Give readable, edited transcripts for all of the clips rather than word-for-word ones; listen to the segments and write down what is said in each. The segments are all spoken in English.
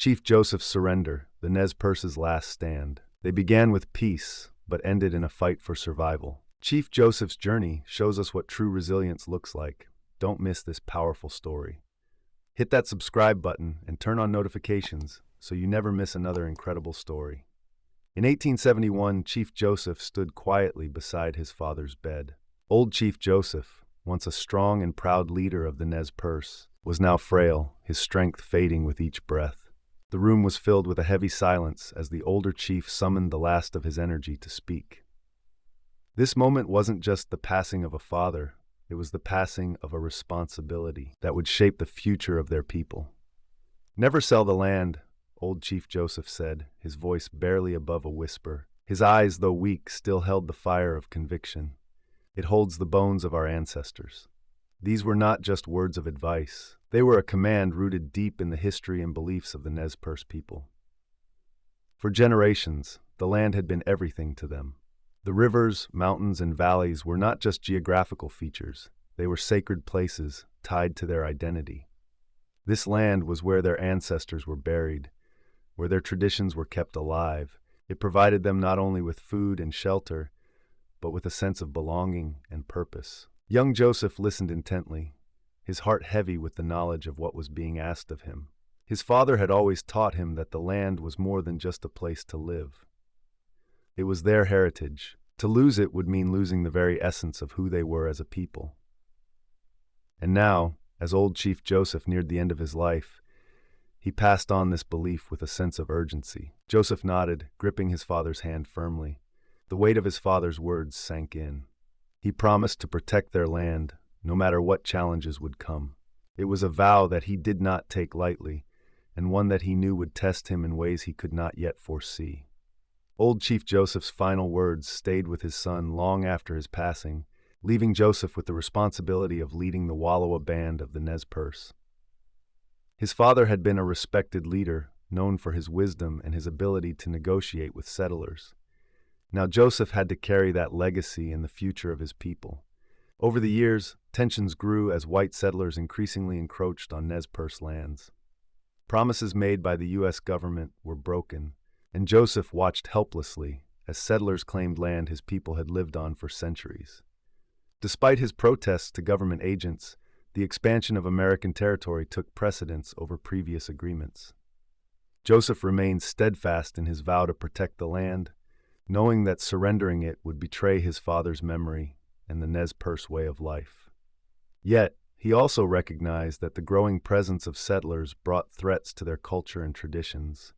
Chief Joseph's surrender, the Nez Perce's last stand. They began with peace, but ended in a fight for survival. Chief Joseph's journey shows us what true resilience looks like. Don't miss this powerful story. Hit that subscribe button and turn on notifications so you never miss another incredible story. In 1871, Chief Joseph stood quietly beside his father's bed. Old Chief Joseph, once a strong and proud leader of the Nez Perce, was now frail, his strength fading with each breath. The room was filled with a heavy silence as the older chief summoned the last of his energy to speak. This moment wasn't just the passing of a father, it was the passing of a responsibility that would shape the future of their people. "Never sell the land," old Chief Joseph said, his voice barely above a whisper. His eyes, though weak, still held the fire of conviction. "It holds the bones of our ancestors." These were not just words of advice. They were a command rooted deep in the history and beliefs of the Nez Perce people. For generations, the land had been everything to them. The rivers, mountains, and valleys were not just geographical features. They were sacred places tied to their identity. This land was where their ancestors were buried, where their traditions were kept alive. It provided them not only with food and shelter, but with a sense of belonging and purpose. Young Joseph listened intently, his heart heavy with the knowledge of what was being asked of him. His father had always taught him that the land was more than just a place to live. It was their heritage. To lose it would mean losing the very essence of who they were as a people. And now, as old Chief Joseph neared the end of his life, he passed on this belief with a sense of urgency. Joseph nodded, gripping his father's hand firmly. The weight of his father's words sank in. He promised to protect their land, no matter what challenges would come. It was a vow that he did not take lightly, and one that he knew would test him in ways he could not yet foresee. Old Chief Joseph's final words stayed with his son long after his passing, leaving Joseph with the responsibility of leading the Wallowa band of the Nez Perce. His father had been a respected leader, known for his wisdom and his ability to negotiate with settlers. Now Joseph had to carry that legacy in the future of his people. Over the years, tensions grew as white settlers increasingly encroached on Nez Perce lands. Promises made by the U.S. government were broken, and Joseph watched helplessly as settlers claimed land his people had lived on for centuries. Despite his protests to government agents, the expansion of American territory took precedence over previous agreements. Joseph remained steadfast in his vow to protect the land, knowing that surrendering it would betray his father's memory and the Nez Perce way of life. Yet, he also recognized that the growing presence of settlers brought threats to their culture and traditions,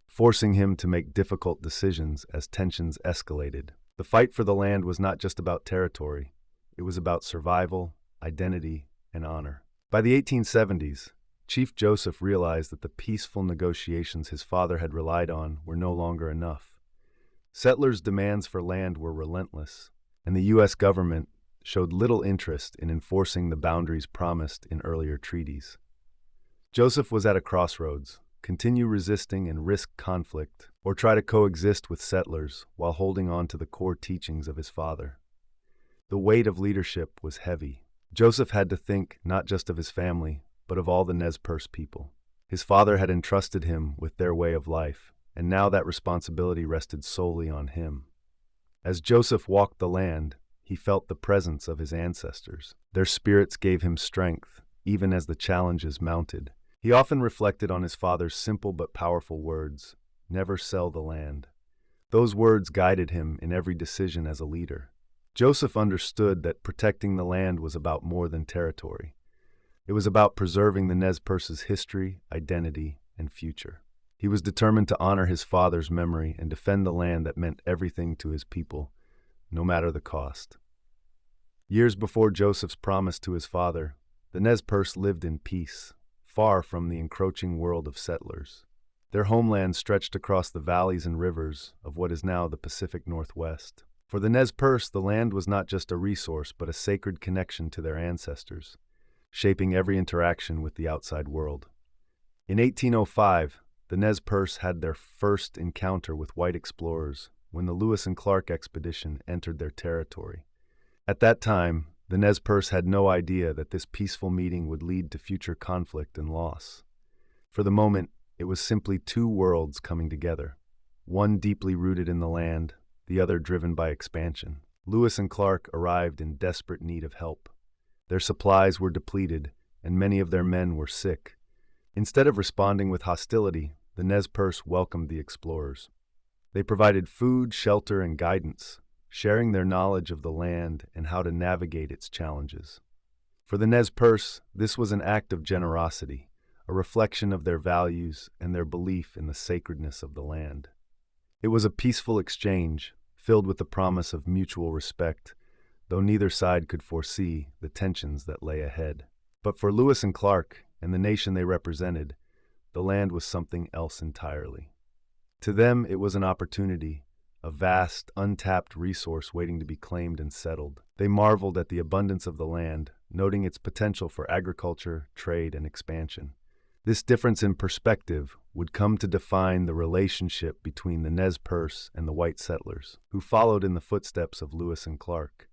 forcing him to make difficult decisions as tensions escalated. The fight for the land was not just about territory, it was about survival, identity, and honor. By the 1870s, Chief Joseph realized that the peaceful negotiations his father had relied on were no longer enough. Settlers' demands for land were relentless, and the U.S. government showed little interest in enforcing the boundaries promised in earlier treaties. Joseph was at a crossroads: continue resisting and risk conflict, or try to coexist with settlers while holding on to the core teachings of his father. The weight of leadership was heavy. Joseph had to think not just of his family, but of all the Nez Perce people. His father had entrusted him with their way of life, and now that responsibility rested solely on him. As Joseph walked the land, he felt the presence of his ancestors. Their spirits gave him strength, even as the challenges mounted. He often reflected on his father's simple but powerful words, "Never sell the land." Those words guided him in every decision as a leader. Joseph understood that protecting the land was about more than territory. It was about preserving the Nez Perce's history, identity, and future. He was determined to honor his father's memory and defend the land that meant everything to his people, no matter the cost. Years before Joseph's promise to his father, the Nez Perce lived in peace, far from the encroaching world of settlers. Their homeland stretched across the valleys and rivers of what is now the Pacific Northwest. For the Nez Perce, the land was not just a resource, but a sacred connection to their ancestors, shaping every interaction with the outside world. In 1805, the Nez Perce had their first encounter with white explorers when the Lewis and Clark expedition entered their territory. At that time, the Nez Perce had no idea that this peaceful meeting would lead to future conflict and loss. For the moment, It was simply two worlds coming together, one deeply rooted in the land, the other driven by expansion. Lewis and Clark arrived in desperate need of help. Their supplies were depleted, and many of their men were sick. Instead of responding with hostility, the Nez Perce welcomed the explorers. They provided food, shelter, and guidance, sharing their knowledge of the land and how to navigate its challenges. For the Nez Perce, this was an act of generosity, a reflection of their values and their belief in the sacredness of the land. It was a peaceful exchange, filled with the promise of mutual respect, though neither side could foresee the tensions that lay ahead. But for Lewis and Clark and the nation they represented, the land was something else entirely. To them, it was an opportunity, a vast, untapped resource waiting to be claimed and settled. They marveled at the abundance of the land, noting its potential for agriculture, trade, and expansion. This difference in perspective would come to define the relationship between the Nez Perce and the white settlers, who followed in the footsteps of Lewis and Clark.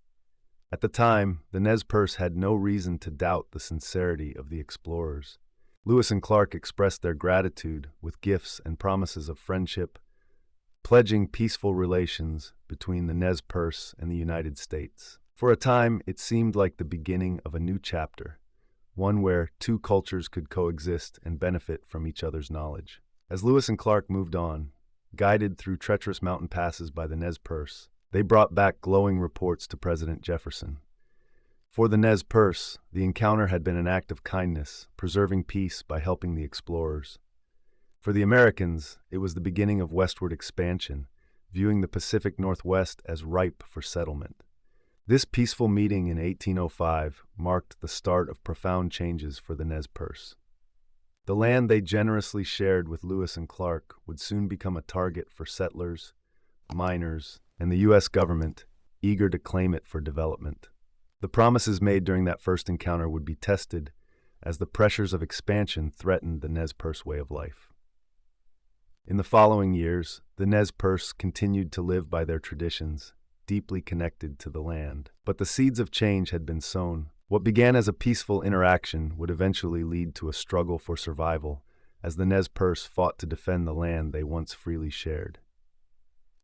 At the time, the Nez Perce had no reason to doubt the sincerity of the explorers. Lewis and Clark expressed their gratitude with gifts and promises of friendship, pledging peaceful relations between the Nez Perce and the United States. For a time, it seemed like the beginning of a new chapter, one where two cultures could coexist and benefit from each other's knowledge. As Lewis and Clark moved on, guided through treacherous mountain passes by the Nez Perce, they brought back glowing reports to President Jefferson. For the Nez Perce, the encounter had been an act of kindness, preserving peace by helping the explorers. For the Americans, it was the beginning of westward expansion, viewing the Pacific Northwest as ripe for settlement. This peaceful meeting in 1805 marked the start of profound changes for the Nez Perce. The land they generously shared with Lewis and Clark would soon become a target for settlers, miners, and the U.S. government, eager to claim it for development. The promises made during that first encounter would be tested as the pressures of expansion threatened the Nez Perce way of life. In the following years, the Nez Perce continued to live by their traditions, deeply connected to the land. But the seeds of change had been sown. What began as a peaceful interaction would eventually lead to a struggle for survival, as the Nez Perce fought to defend the land they once freely shared.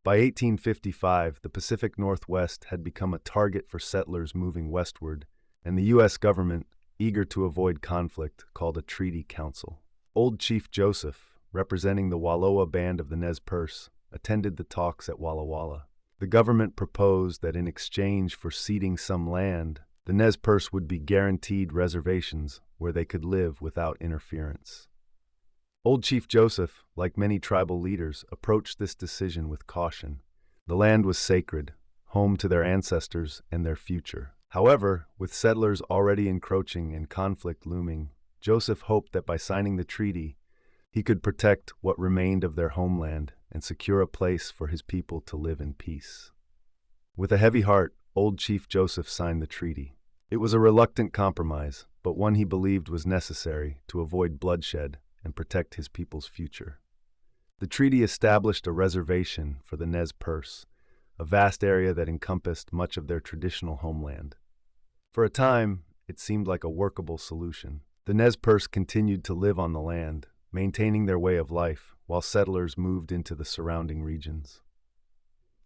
By 1855, the Pacific Northwest had become a target for settlers moving westward, and the U.S. government, eager to avoid conflict, called a treaty council. Old Chief Joseph, representing the Wallowa band of the Nez Perce, attended the talks at Walla Walla. The government proposed that in exchange for ceding some land, the Nez Perce would be guaranteed reservations where they could live without interference. Old Chief Joseph, like many tribal leaders, approached this decision with caution. The land was sacred, home to their ancestors and their future. However, with settlers already encroaching and conflict looming, Joseph hoped that by signing the treaty, he could protect what remained of their homeland and secure a place for his people to live in peace. With a heavy heart, Old Chief Joseph signed the treaty. It was a reluctant compromise, but one he believed was necessary to avoid bloodshed and protect his people's future. The treaty established a reservation for the Nez Perce, a vast area that encompassed much of their traditional homeland. For a time, it seemed like a workable solution. The Nez Perce continued to live on the land, maintaining their way of life, while settlers moved into the surrounding regions.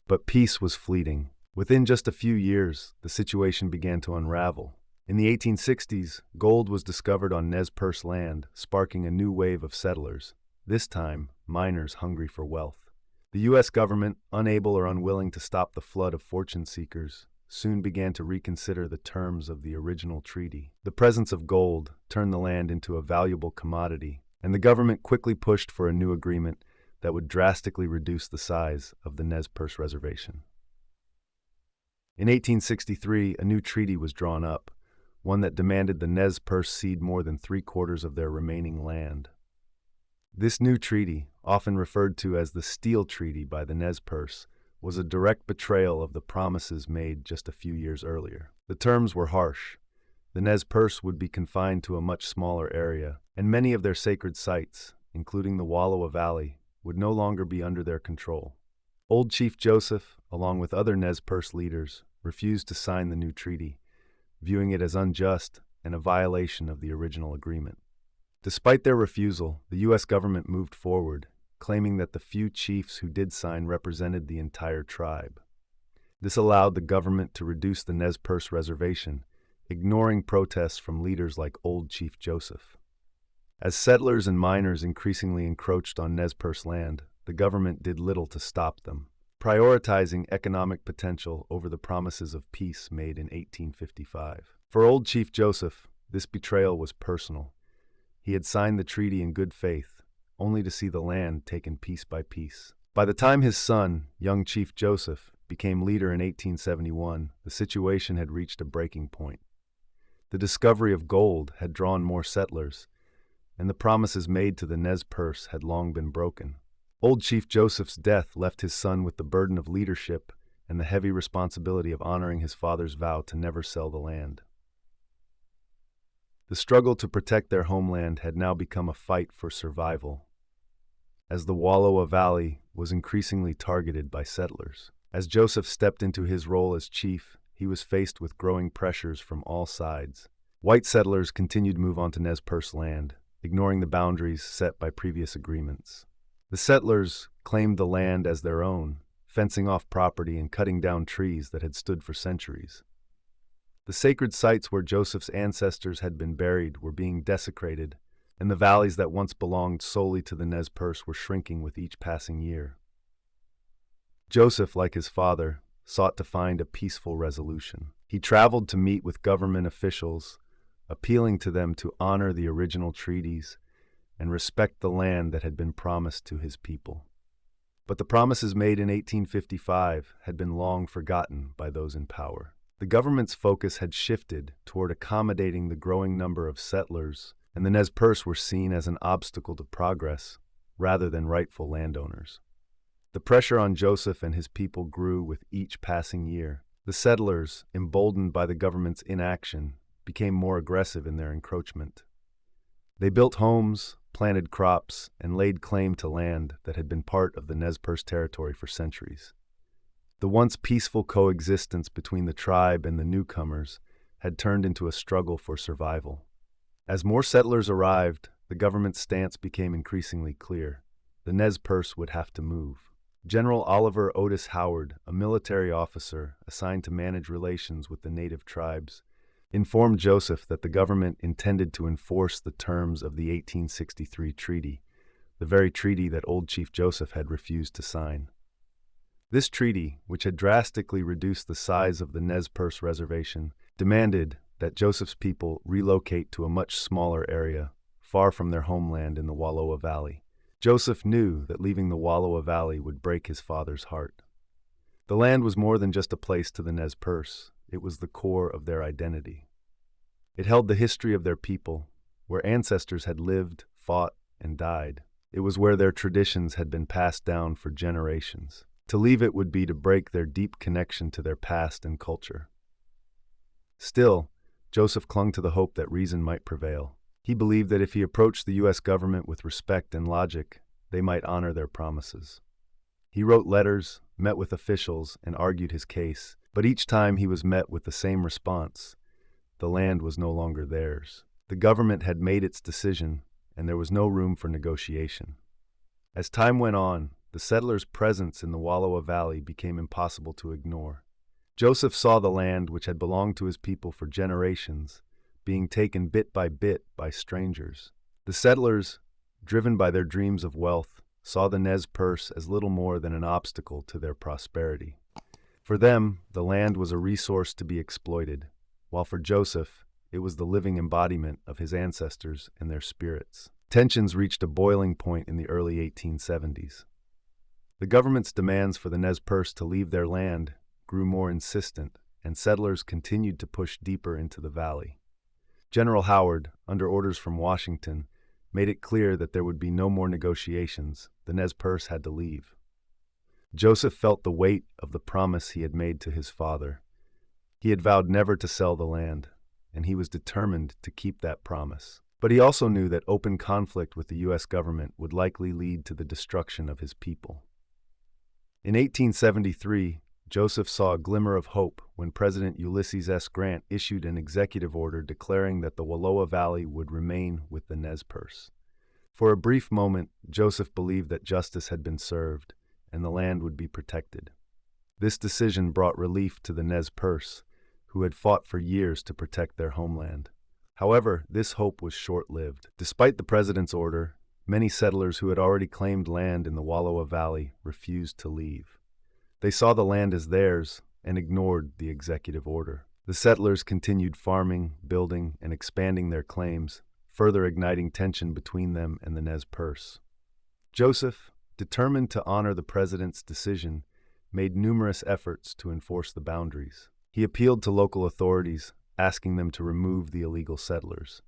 But peace was fleeting. Within just a few years, the situation began to unravel. In the 1860s, gold was discovered on Nez Perce land, sparking a new wave of settlers, this time miners hungry for wealth. The U.S. government, unable or unwilling to stop the flood of fortune seekers, soon began to reconsider the terms of the original treaty. The presence of gold turned the land into a valuable commodity, and the government quickly pushed for a new agreement that would drastically reduce the size of the Nez Perce reservation. In 1863, a new treaty was drawn up, one that demanded the Nez Perce cede more than 3/4 of their remaining land. This new treaty, often referred to as the Steel Treaty by the Nez Perce, was a direct betrayal of the promises made just a few years earlier. The terms were harsh. The Nez Perce would be confined to a much smaller area, and many of their sacred sites, including the Wallowa Valley, would no longer be under their control. Old Chief Joseph, along with other Nez Perce leaders, refused to sign the new treaty, viewing it as unjust and a violation of the original agreement. Despite their refusal, the U.S. government moved forward, claiming that the few chiefs who did sign represented the entire tribe. This allowed the government to reduce the Nez Perce reservation, ignoring protests from leaders like Old Chief Joseph. As settlers and miners increasingly encroached on Nez Perce land, the government did little to stop them, prioritizing economic potential over the promises of peace made in 1855. For Old Chief Joseph, this betrayal was personal. He had signed the treaty in good faith, only to see the land taken piece by piece. By the time his son, young Chief Joseph, became leader in 1871, the situation had reached a breaking point. The discovery of gold had drawn more settlers, and the promises made to the Nez Perce had long been broken. Old Chief Joseph's death left his son with the burden of leadership and the heavy responsibility of honoring his father's vow to never sell the land. The struggle to protect their homeland had now become a fight for survival, as the Wallowa Valley was increasingly targeted by settlers. As Joseph stepped into his role as chief, he was faced with growing pressures from all sides. White settlers continued to move onto Nez Perce land, ignoring the boundaries set by previous agreements. The settlers claimed the land as their own, fencing off property and cutting down trees that had stood for centuries. The sacred sites where Joseph's ancestors had been buried were being desecrated, and the valleys that once belonged solely to the Nez Perce were shrinking with each passing year. Joseph, like his father, sought to find a peaceful resolution. He traveled to meet with government officials, appealing to them to honor the original treaties and respect the land that had been promised to his people. But the promises made in 1855 had been long forgotten by those in power. The government's focus had shifted toward accommodating the growing number of settlers, and the Nez Perce were seen as an obstacle to progress rather than rightful landowners. The pressure on Joseph and his people grew with each passing year. The settlers, emboldened by the government's inaction, became more aggressive in their encroachment. They built homes, planted crops, and laid claim to land that had been part of the Nez Perce territory for centuries. The once peaceful coexistence between the tribe and the newcomers had turned into a struggle for survival. As more settlers arrived, the government's stance became increasingly clear. The Nez Perce would have to move. General Oliver Otis Howard, a military officer assigned to manage relations with the native tribes, informed Joseph that the government intended to enforce the terms of the 1863 treaty, the very treaty that Old Chief Joseph had refused to sign. This treaty, which had drastically reduced the size of the Nez Perce reservation, demanded that Joseph's people relocate to a much smaller area, far from their homeland in the Wallowa Valley. Joseph knew that leaving the Wallowa Valley would break his father's heart. The land was more than just a place to the Nez Perce. It was the core of their identity. It held the history of their people, where ancestors had lived, fought, and died. It was where their traditions had been passed down for generations. To leave it would be to break their deep connection to their past and culture. Still, Joseph clung to the hope that reason might prevail. He believed that if he approached the U.S. government with respect and logic, they might honor their promises. He wrote letters, met with officials, and argued his case, but each time he was met with the same response: the land was no longer theirs. The government had made its decision, and there was no room for negotiation. As time went on, the settlers' presence in the Wallowa Valley became impossible to ignore. Joseph saw the land, which had belonged to his people for generations, being taken bit by strangers. The settlers, driven by their dreams of wealth, saw the Nez Perce as little more than an obstacle to their prosperity. For them, the land was a resource to be exploited, while for Joseph, it was the living embodiment of his ancestors and their spirits. Tensions reached a boiling point in the early 1870s. The government's demands for the Nez Perce to leave their land grew more insistent, and settlers continued to push deeper into the valley. General Howard, under orders from Washington, made it clear that there would be no more negotiations. The Nez Perce had to leave. Joseph felt the weight of the promise he had made to his father. He had vowed never to sell the land, and he was determined to keep that promise. But he also knew that open conflict with the U.S. government would likely lead to the destruction of his people. In 1873, Joseph saw a glimmer of hope when President Ulysses S. Grant issued an executive order declaring that the Wallowa Valley would remain with the Nez Perce. For a brief moment, Joseph believed that justice had been served and the land would be protected. This decision brought relief to the Nez Perce, who had fought for years to protect their homeland. However, this hope was short-lived. Despite the president's order, many settlers who had already claimed land in the Wallowa Valley refused to leave. They saw the land as theirs and ignored the executive order. The settlers continued farming, building, and expanding their claims, further igniting tension between them and the Nez Perce. Joseph, determined to honor the president's decision, made numerous efforts to enforce the boundaries. He appealed to local authorities, asking them to remove the illegal settlers.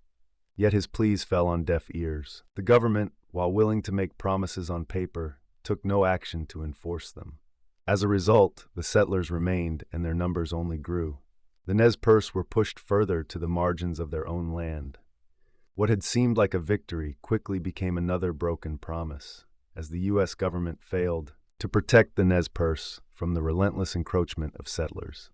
Yet his pleas fell on deaf ears. The government, while willing to make promises on paper, took no action to enforce them. As a result, the settlers remained and their numbers only grew. The Nez Perce were pushed further to the margins of their own land. What had seemed like a victory quickly became another broken promise, as the U.S. government failed to protect the Nez Perce from the relentless encroachment of settlers.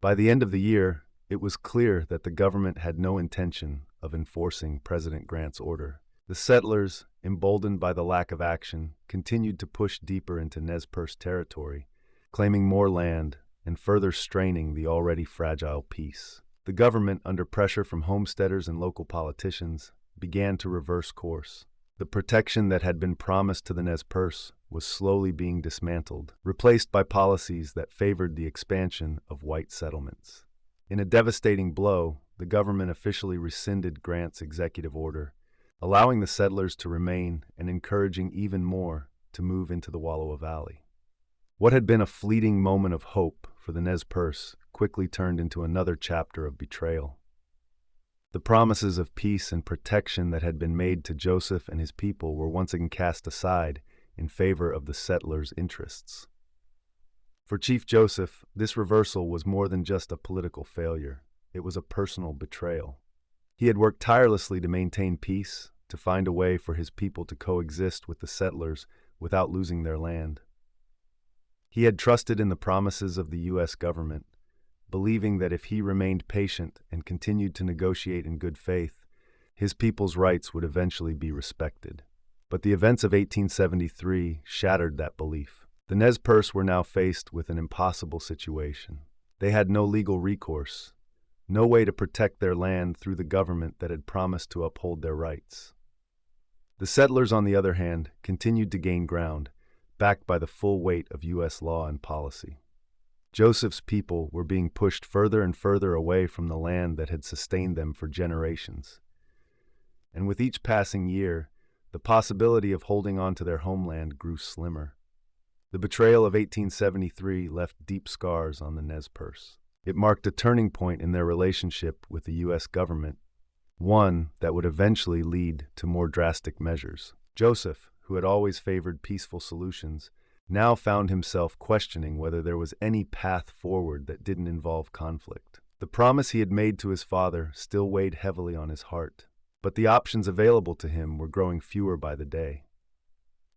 By the end of the year, it was clear that the government had no intention of enforcing President Grant's order. The settlers, emboldened by the lack of action, continued to push deeper into Nez Perce territory, claiming more land and further straining the already fragile peace. The government, under pressure from homesteaders and local politicians, began to reverse course. The protection that had been promised to the Nez Perce was slowly being dismantled, replaced by policies that favored the expansion of white settlements. In a devastating blow, the government officially rescinded Grant's executive order, allowing the settlers to remain and encouraging even more to move into the Wallowa Valley. What had been a fleeting moment of hope for the Nez Perce quickly turned into another chapter of betrayal. The promises of peace and protection that had been made to Joseph and his people were once again cast aside in favor of the settlers' interests. For Chief Joseph, this reversal was more than just a political failure. It was a personal betrayal. He had worked tirelessly to maintain peace, to find a way for his people to coexist with the settlers without losing their land. He had trusted in the promises of the U.S. government, believing that if he remained patient and continued to negotiate in good faith, his people's rights would eventually be respected. But the events of 1873 shattered that belief. The Nez Perce were now faced with an impossible situation. They had no legal recourse, no way to protect their land through the government that had promised to uphold their rights. The settlers, on the other hand, continued to gain ground, backed by the full weight of U.S. law and policy. Joseph's people were being pushed further and further away from the land that had sustained them for generations. And with each passing year, the possibility of holding on to their homeland grew slimmer. The betrayal of 1873 left deep scars on the Nez Perce. It marked a turning point in their relationship with the U.S. government, one that would eventually lead to more drastic measures. Joseph, who had always favored peaceful solutions, now found himself questioning whether there was any path forward that didn't involve conflict. The promise he had made to his father still weighed heavily on his heart, but the options available to him were growing fewer by the day.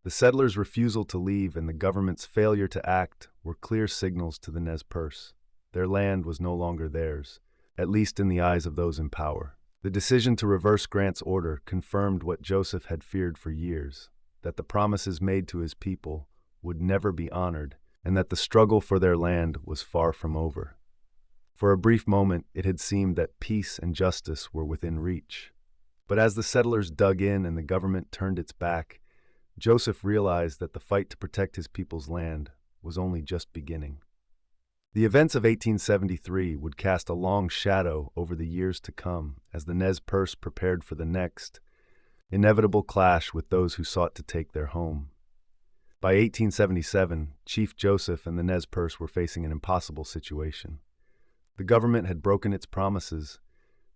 The settlers' refusal to leave and the government's failure to act were clear signals to the Nez Perce. Their land was no longer theirs, at least in the eyes of those in power. The decision to reverse Grant's order confirmed what Joseph had feared for years, that the promises made to his people would never be honored, and that the struggle for their land was far from over. For a brief moment, it had seemed that peace and justice were within reach. But as the settlers dug in and the government turned its back, Joseph realized that the fight to protect his people's land was only just beginning. The events of 1873 would cast a long shadow over the years to come as the Nez Perce prepared for the next inevitable clash with those who sought to take their home. By 1877, Chief Joseph and the Nez Perce were facing an impossible situation. The government had broken its promises,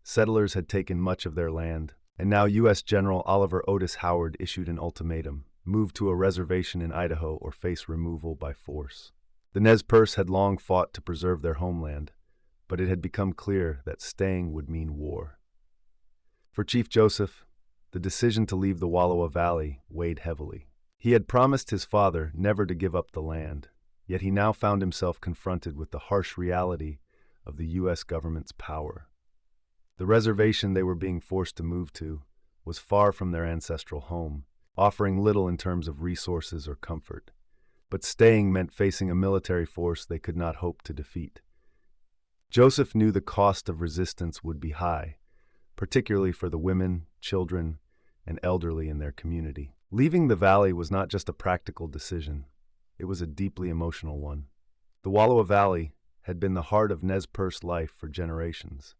settlers had taken much of their land, and now U.S. General Oliver Otis Howard issued an ultimatum: move to a reservation in Idaho or face removal by force. The Nez Perce had long fought to preserve their homeland, but it had become clear that staying would mean war. For Chief Joseph, the decision to leave the Wallowa Valley weighed heavily. He had promised his father never to give up the land, Yet he now found himself confronted with the harsh reality of the U.S. government's power. The reservation they were being forced to move to was far from their ancestral home, offering little in terms of resources or comfort. But staying meant facing a military force they could not hope to defeat. Joseph knew the cost of resistance would be high, particularly for the women, children, and elderly in their community. Leaving the valley was not just a practical decision, it was a deeply emotional one. The Wallowa Valley had been the heart of Nez Perce life for generations.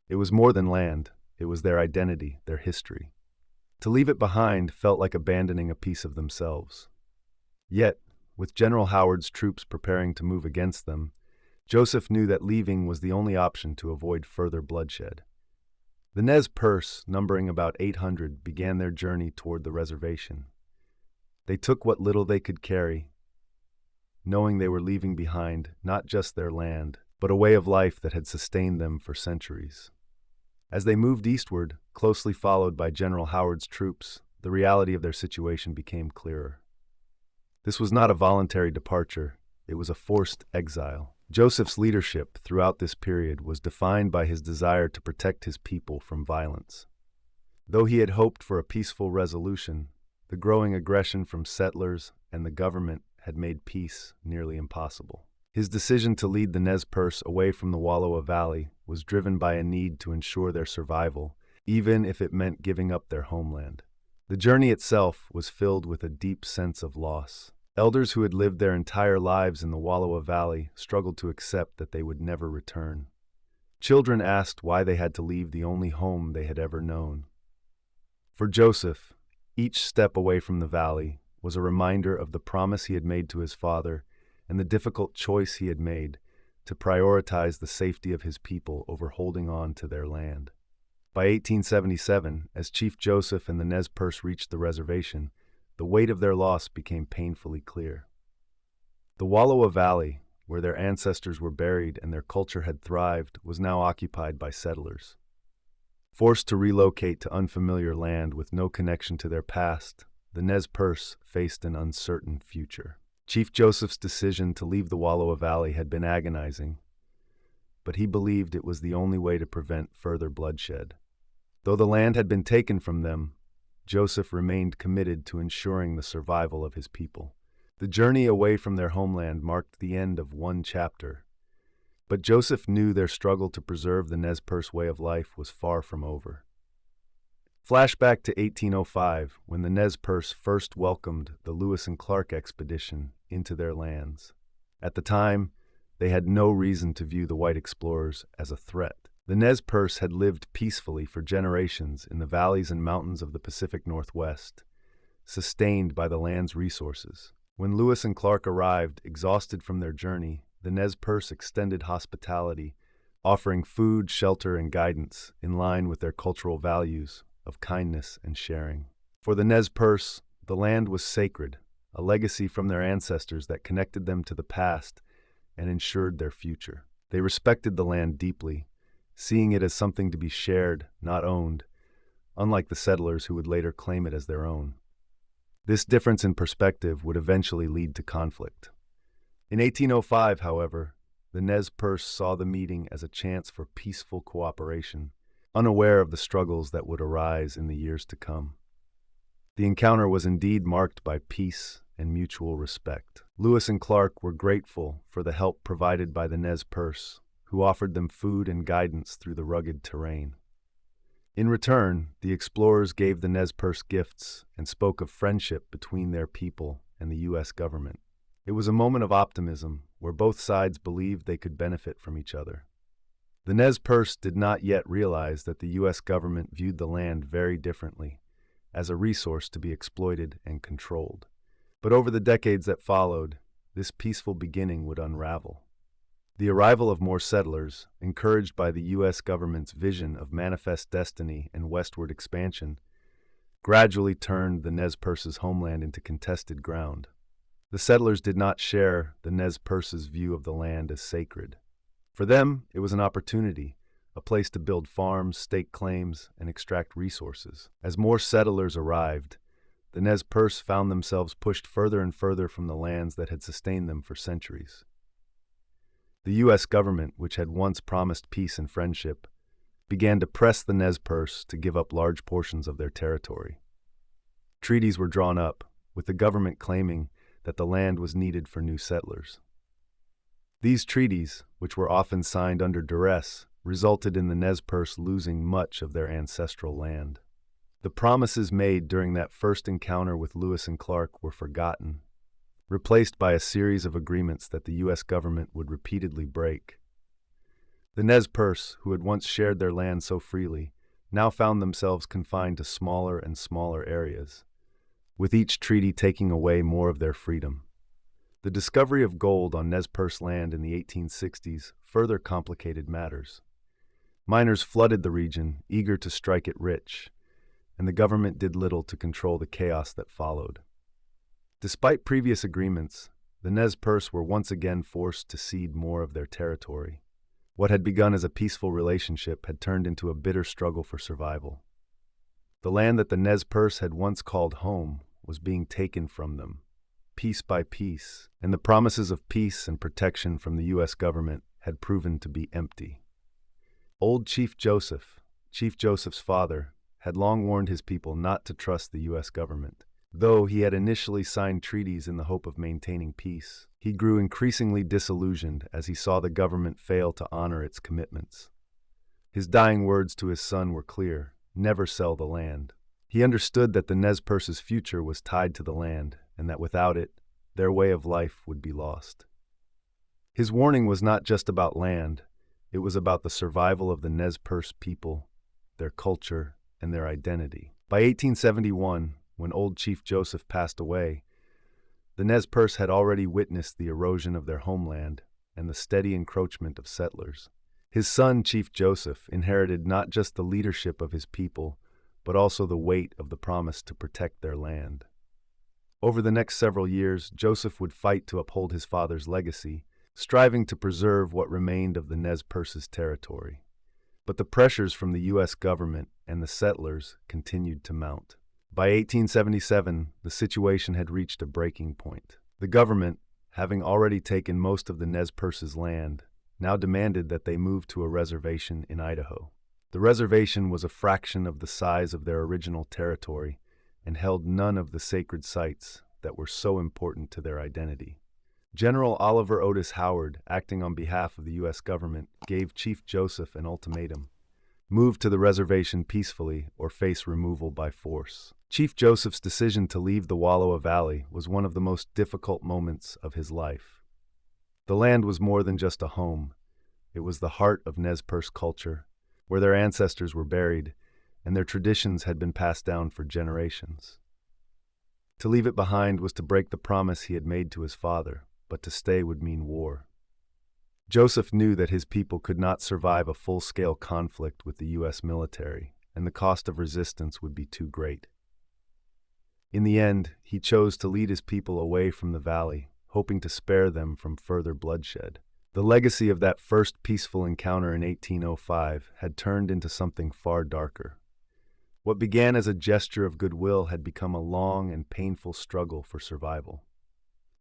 It was more than land, it was their identity, their history. To leave it behind felt like abandoning a piece of themselves. Yet, with General Howard's troops preparing to move against them, Joseph knew that leaving was the only option to avoid further bloodshed. The Nez Perce, numbering about 800, began their journey toward the reservation. They took what little they could carry, knowing they were leaving behind not just their land, but a way of life that had sustained them for centuries. As they moved eastward, closely followed by General Howard's troops, the reality of their situation became clearer. This was not a voluntary departure, it was a forced exile. Joseph's leadership throughout this period was defined by his desire to protect his people from violence. Though he had hoped for a peaceful resolution, the growing aggression from settlers and the government had made peace nearly impossible. His decision to lead the Nez Perce away from the Wallowa Valley was driven by a need to ensure their survival, even if it meant giving up their homeland. The journey itself was filled with a deep sense of loss. Elders who had lived their entire lives in the Wallowa Valley struggled to accept that they would never return. Children asked why they had to leave the only home they had ever known. For Joseph, each step away from the valley was a reminder of the promise he had made to his father and the difficult choice he had made to prioritize the safety of his people over holding on to their land. By 1877, as Chief Joseph and the Nez Perce reached the reservation, the weight of their loss became painfully clear. The Wallowa Valley, where their ancestors were buried and their culture had thrived, was now occupied by settlers. Forced to relocate to unfamiliar land with no connection to their past, the Nez Perce faced an uncertain future. Chief Joseph's decision to leave the Wallowa Valley had been agonizing, but he believed it was the only way to prevent further bloodshed. Though the land had been taken from them, Joseph remained committed to ensuring the survival of his people. The journey away from their homeland marked the end of one chapter, but Joseph knew their struggle to preserve the Nez Perce way of life was far from over. Flashback to 1805, when the Nez Perce first welcomed the Lewis and Clark expedition into their lands. At the time, they had no reason to view the white explorers as a threat. The Nez Perce had lived peacefully for generations in the valleys and mountains of the Pacific Northwest, sustained by the land's resources. When Lewis and Clark arrived, exhausted from their journey, the Nez Perce extended hospitality, offering food, shelter, and guidance in line with their cultural values of kindness and sharing. For the Nez Perce, the land was sacred, a legacy from their ancestors that connected them to the past and ensured their future. They respected the land deeply, seeing it as something to be shared, not owned, unlike the settlers who would later claim it as their own. This difference in perspective would eventually lead to conflict. In 1805, however, the Nez Perce saw the meeting as a chance for peaceful cooperation, unaware of the struggles that would arise in the years to come. The encounter was indeed marked by peace and mutual respect. Lewis and Clark were grateful for the help provided by the Nez Perce, who offered them food and guidance through the rugged terrain. In return, the explorers gave the Nez Perce gifts and spoke of friendship between their people and the U.S. government. It was a moment of optimism where both sides believed they could benefit from each other. The Nez Perce did not yet realize that the U.S. government viewed the land very differently, as a resource to be exploited and controlled. But over the decades that followed, this peaceful beginning would unravel. The arrival of more settlers, encouraged by the U.S. government's vision of manifest destiny and westward expansion, gradually turned the Nez Perce's homeland into contested ground. The settlers did not share the Nez Perce's view of the land as sacred. For them, it was an opportunity, a place to build farms, stake claims, and extract resources. As more settlers arrived, the Nez Perce found themselves pushed further and further from the lands that had sustained them for centuries. The U.S. government, which had once promised peace and friendship, began to press the Nez Perce to give up large portions of their territory. Treaties were drawn up, with the government claiming that the land was needed for new settlers. These treaties, which were often signed under duress, resulted in the Nez Perce losing much of their ancestral land. The promises made during that first encounter with Lewis and Clark were forgotten, replaced by a series of agreements that the U.S. government would repeatedly break. The Nez Perce, who had once shared their land so freely, now found themselves confined to smaller and smaller areas, with each treaty taking away more of their freedom. The discovery of gold on Nez Perce land in the 1860s further complicated matters. Miners flooded the region, eager to strike it rich, and the government did little to control the chaos that followed. Despite previous agreements, the Nez Perce were once again forced to cede more of their territory. What had begun as a peaceful relationship had turned into a bitter struggle for survival. The land that the Nez Perce had once called home was being taken from them, piece by piece, and the promises of peace and protection from the U.S. government had proven to be empty. Old Chief Joseph's father, had long warned his people not to trust the U.S. government. Though he had initially signed treaties in the hope of maintaining peace, he grew increasingly disillusioned as he saw the government fail to honor its commitments. His dying words to his son were clear: never sell the land. He understood that the Nez Perce's future was tied to the land, and that without it, their way of life would be lost. His warning was not just about land, it was about the survival of the Nez Perce people, their culture, and their identity. By 1871, when old Chief Joseph passed away, the Nez Perce had already witnessed the erosion of their homeland and the steady encroachment of settlers. His son, Chief Joseph, inherited not just the leadership of his people, but also the weight of the promise to protect their land. Over the next several years, Joseph would fight to uphold his father's legacy, striving to preserve what remained of the Nez Perce's territory. But the pressures from the U.S. government and the settlers continued to mount. By 1877, the situation had reached a breaking point. The government, having already taken most of the Nez Perce's land, now demanded that they move to a reservation in Idaho. The reservation was a fraction of the size of their original territory and held none of the sacred sites that were so important to their identity. General Oliver Otis Howard, acting on behalf of the U.S. government, gave Chief Joseph an ultimatum: move to the reservation peacefully or face removal by force. Chief Joseph's decision to leave the Wallowa Valley was one of the most difficult moments of his life. The land was more than just a home. It was the heart of Nez Perce culture, where their ancestors were buried and their traditions had been passed down for generations. To leave it behind was to break the promise he had made to his father, but to stay would mean war. Joseph knew that his people could not survive a full-scale conflict with the U.S. military, and the cost of resistance would be too great. In the end, he chose to lead his people away from the valley, hoping to spare them from further bloodshed. The legacy of that first peaceful encounter in 1805 had turned into something far darker. What began as a gesture of goodwill had become a long and painful struggle for survival.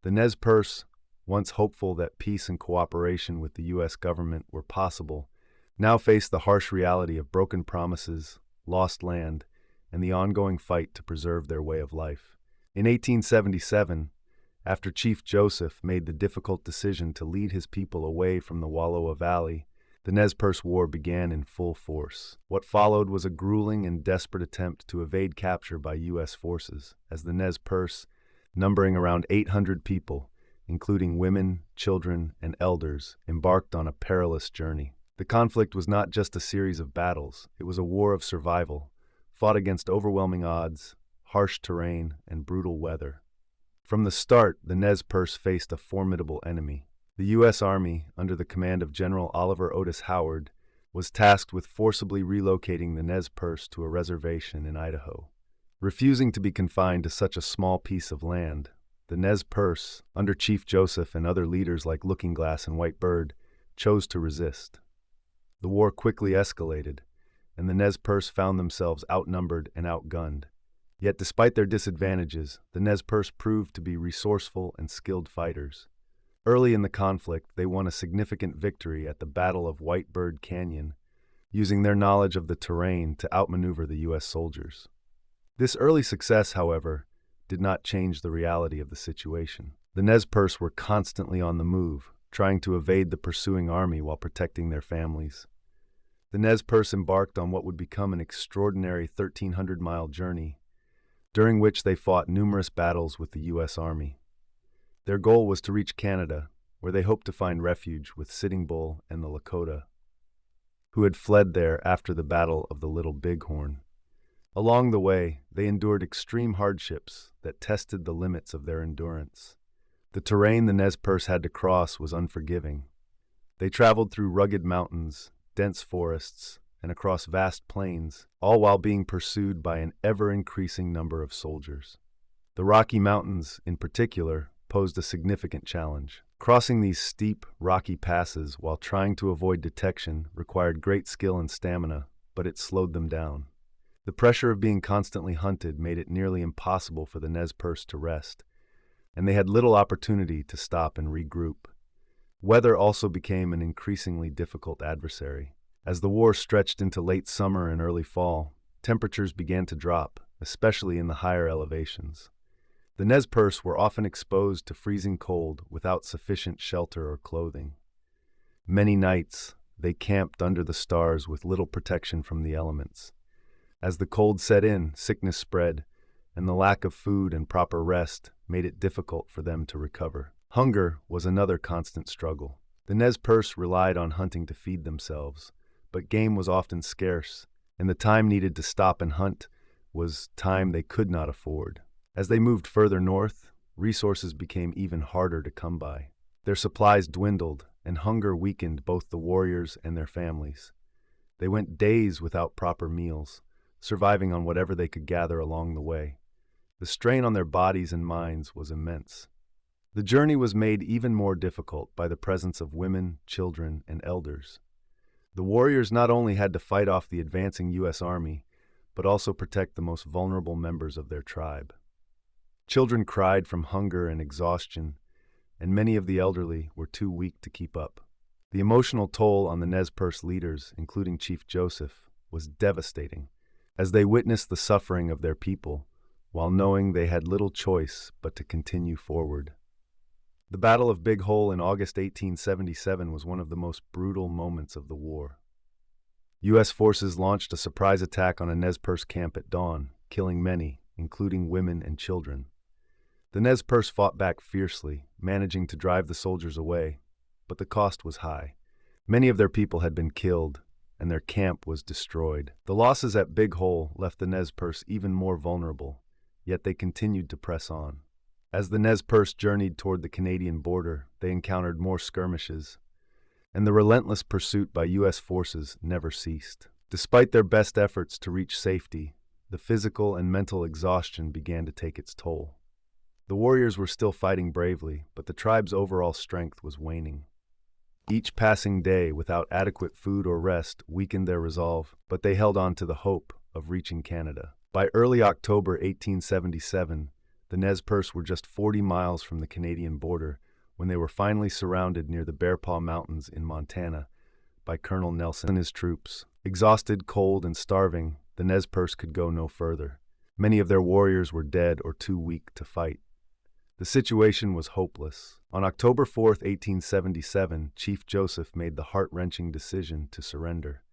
The Nez Perce, once hopeful that peace and cooperation with the U.S. government were possible, now faced the harsh reality of broken promises, lost land, and the ongoing fight to preserve their way of life. In 1877, after Chief Joseph made the difficult decision to lead his people away from the Wallowa Valley, the Nez Perce War began in full force. What followed was a grueling and desperate attempt to evade capture by U.S. forces, as the Nez Perce, numbering around 800 people, including women, children, and elders, embarked on a perilous journey. The conflict was not just a series of battles, it was a war of survival, fought against overwhelming odds, harsh terrain, and brutal weather. From the start, the Nez Perce faced a formidable enemy. The U.S. Army, under the command of General Oliver Otis Howard, was tasked with forcibly relocating the Nez Perce to a reservation in Idaho. Refusing to be confined to such a small piece of land, the Nez Perce, under Chief Joseph and other leaders like Looking Glass and White Bird, chose to resist. The war quickly escalated, and the Nez Perce found themselves outnumbered and outgunned. Yet despite their disadvantages, the Nez Perce proved to be resourceful and skilled fighters. Early in the conflict, they won a significant victory at the Battle of White Bird Canyon, using their knowledge of the terrain to outmaneuver the U.S. soldiers. This early success, however, did not change the reality of the situation. The Nez Perce were constantly on the move, trying to evade the pursuing army while protecting their families. The Nez Perce embarked on what would become an extraordinary 1,300-mile journey, during which they fought numerous battles with the U.S. Army. Their goal was to reach Canada, where they hoped to find refuge with Sitting Bull and the Lakota, who had fled there after the Battle of the Little Bighorn. Along the way, they endured extreme hardships that tested the limits of their endurance. The terrain the Nez Perce had to cross was unforgiving. They traveled through rugged mountains, dense forests, and across vast plains, all while being pursued by an ever-increasing number of soldiers. The Rocky Mountains, in particular, posed a significant challenge. Crossing these steep, rocky passes while trying to avoid detection required great skill and stamina, but it slowed them down. The pressure of being constantly hunted made it nearly impossible for the Nez Perce to rest, and they had little opportunity to stop and regroup. Weather also became an increasingly difficult adversary. As the war stretched into late summer and early fall, temperatures began to drop, especially in the higher elevations. The Nez Perce were often exposed to freezing cold without sufficient shelter or clothing. Many nights, they camped under the stars with little protection from the elements. As the cold set in, sickness spread, and the lack of food and proper rest made it difficult for them to recover. Hunger was another constant struggle. The Nez Perce relied on hunting to feed themselves, but game was often scarce, and the time needed to stop and hunt was time they could not afford. As they moved further north, resources became even harder to come by. Their supplies dwindled, and hunger weakened both the warriors and their families. They went days without proper meals, surviving on whatever they could gather along the way. The strain on their bodies and minds was immense. The journey was made even more difficult by the presence of women, children, and elders. The warriors not only had to fight off the advancing U.S. Army, but also protect the most vulnerable members of their tribe. Children cried from hunger and exhaustion, and many of the elderly were too weak to keep up. The emotional toll on the Nez Perce leaders, including Chief Joseph, was devastating, as they witnessed the suffering of their people, while knowing they had little choice but to continue forward. The Battle of Big Hole in August 1877 was one of the most brutal moments of the war. U.S. forces launched a surprise attack on a Nez Perce camp at dawn, killing many, including women and children. The Nez Perce fought back fiercely, managing to drive the soldiers away, but the cost was high. Many of their people had been killed, and their camp was destroyed. The losses at Big Hole left the Nez Perce even more vulnerable, yet they continued to press on. As the Nez Perce journeyed toward the Canadian border, they encountered more skirmishes, and the relentless pursuit by U.S. forces never ceased. Despite their best efforts to reach safety, the physical and mental exhaustion began to take its toll. The warriors were still fighting bravely, but the tribe's overall strength was waning. Each passing day without adequate food or rest weakened their resolve, but they held on to the hope of reaching Canada. By early October 1877, the Nez Perce were just 40 miles from the Canadian border when they were finally surrounded near the Bear Paw Mountains in Montana by Colonel Nelson and his troops. Exhausted, cold, and starving, the Nez Perce could go no further. Many of their warriors were dead or too weak to fight. The situation was hopeless. On October 4, 1877, Chief Joseph made the heart-wrenching decision to surrender.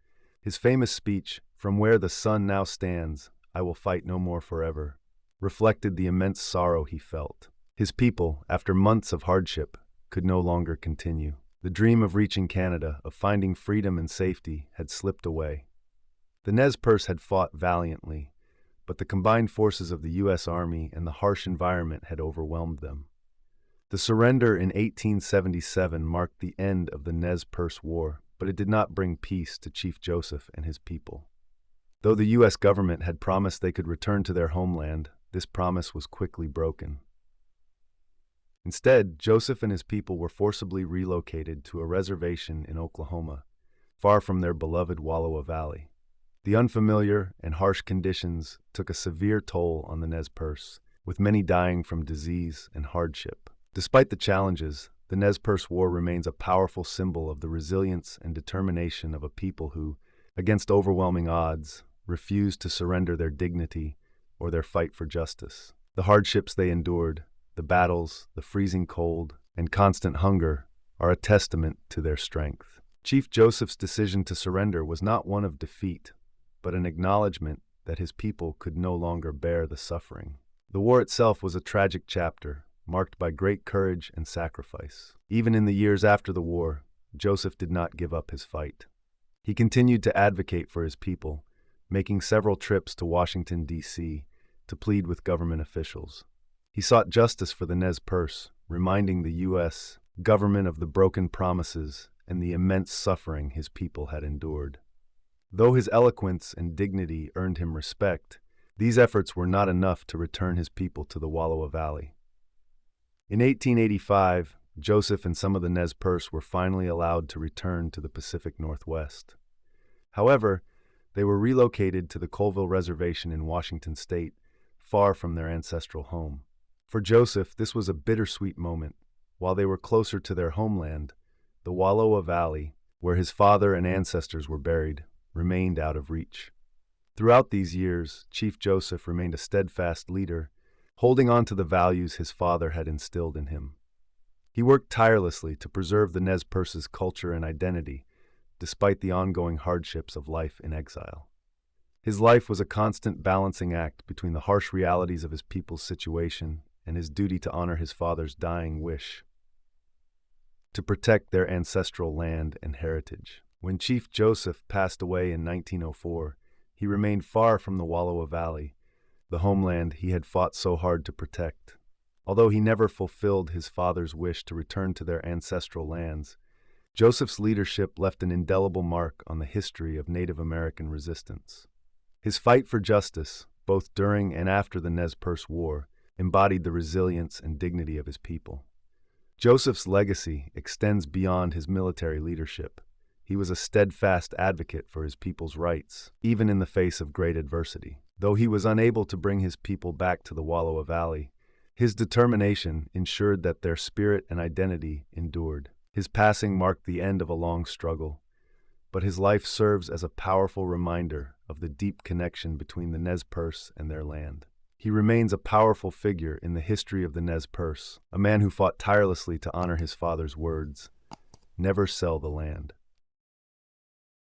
His famous speech, "From where the sun now stands, I will fight no more forever," reflected the immense sorrow he felt. His people, after months of hardship, could no longer continue. The dream of reaching Canada, of finding freedom and safety, had slipped away. The Nez Perce had fought valiantly, but the combined forces of the U.S. Army and the harsh environment had overwhelmed them. The surrender in 1877 marked the end of the Nez Perce War, but it did not bring peace to Chief Joseph and his people. Though the U.S. government had promised they could return to their homeland, this promise was quickly broken. Instead, Joseph and his people were forcibly relocated to a reservation in Oklahoma, far from their beloved Wallowa Valley. The unfamiliar and harsh conditions took a severe toll on the Nez Perce, with many dying from disease and hardship. Despite the challenges, the Nez Perce War remains a powerful symbol of the resilience and determination of a people who, against overwhelming odds, refused to surrender their dignity or their fight for justice. The hardships they endured, the battles, the freezing cold, and constant hunger are a testament to their strength. Chief Joseph's decision to surrender was not one of defeat, but an acknowledgement that his people could no longer bear the suffering. The war itself was a tragic chapter, marked by great courage and sacrifice. Even in the years after the war, Joseph did not give up his fight. He continued to advocate for his people, making several trips to Washington, D.C., to plead with government officials. He sought justice for the Nez Perce, reminding the U.S. government of the broken promises and the immense suffering his people had endured. Though his eloquence and dignity earned him respect, these efforts were not enough to return his people to the Wallowa Valley. In 1885, Joseph and some of the Nez Perce were finally allowed to return to the Pacific Northwest. However, they were relocated to the Colville Reservation in Washington state, far from their ancestral home. For Joseph, this was a bittersweet moment. While they were closer to their homeland, the Wallowa Valley, where his father and ancestors were buried, remained out of reach. Throughout these years, Chief Joseph remained a steadfast leader, holding on to the values his father had instilled in him. He worked tirelessly to preserve the Nez Perce's culture and identity, despite the ongoing hardships of life in exile. His life was a constant balancing act between the harsh realities of his people's situation and his duty to honor his father's dying wish to protect their ancestral land and heritage. When Chief Joseph passed away in 1904, he remained far from the Wallowa Valley, the homeland he had fought so hard to protect. Although he never fulfilled his father's wish to return to their ancestral lands, Joseph's leadership left an indelible mark on the history of Native American resistance. His fight for justice, both during and after the Nez Perce War, embodied the resilience and dignity of his people. Joseph's legacy extends beyond his military leadership. He was a steadfast advocate for his people's rights, even in the face of great adversity. Though he was unable to bring his people back to the Wallowa Valley, his determination ensured that their spirit and identity endured. His passing marked the end of a long struggle, but his life serves as a powerful reminder of the deep connection between the Nez Perce and their land. He remains a powerful figure in the history of the Nez Perce, a man who fought tirelessly to honor his father's words, "Never sell the land."